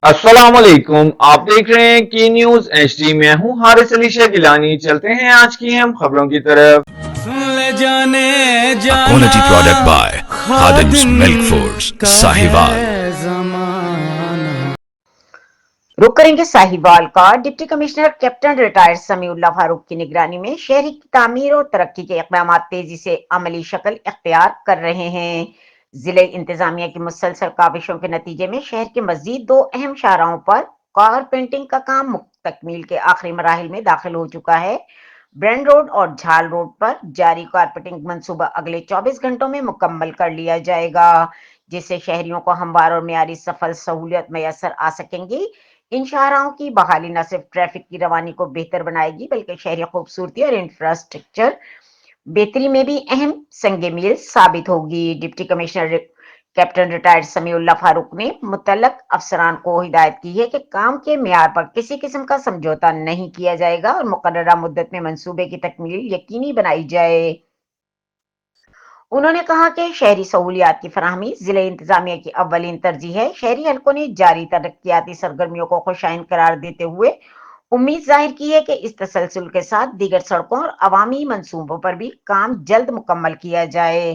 अस्सलामुअलैकुम। आप देख रहे हैं की न्यूज एचडी। मैं हूं हारिस अली शाह गिलानी। चलते हैं आज की हम खबरों की तरफ। ले जाने A जाना quality product by Khadim's Milk Khadim Foods, का Sahiwal. है जमाना। रुक करेंगे साहिवाल का। Deputy commissioner captain retired Samiullah Farooq की निगरानी में शहरी की तामीर और तरक्की के इकदाम तेजी से अमली शक्ल इख्तियार कर रहे हैं। जिले इंतजामिया की मुसलसल काविशों के नतीजे में शहर के मजीद दो अहम शाहराहों पर कारपेंटिंग का काम तकमील के आखिरी मराहिल में दाखिल हो चुका है। ब्रांड रोड और झाल रोड पर जारी कारपेटिंग मंसूबा अगले 24 घंटों में मुकम्मल कर लिया जाएगा, जिससे शहरियों को हमवार और मियारी सफल सहूलियत मैसर आ सकेंगी। इन शाहराहों की बहाली न सिर्फ ट्रैफिक की रवानी को बेहतर बनाएगी, बल्कि शहरी खूबसूरती और इंफ्रास्ट्रक्चर बेहतरी में भी अहम संगे मील साबित होगी। Deputy commissioner captain retired Samiullah Farooq ने मुतल्लक अफसरान को हिदायत की है कि काम के मेयार पर किसी किस्म का समझौता नहीं किया जाएगा और मुकर्ररा मुद्दत में मंसूबे की तकमील यकीनी बनाई जाए। उन्होंने कहा कि शहरी सहूलियात की फराहमी जिले इंतजामिया की अव्वलीन तरजीह है। शहरी हलकों ने जारी तरक्याती सरगर्मियों को खुशाइन करार देते हुए उम्मीद जाहिर की है कि इस तसलसल के साथ दीगर सड़कों और अवामी मंसूबों पर भी काम जल्द मुकम्मल किया जाए।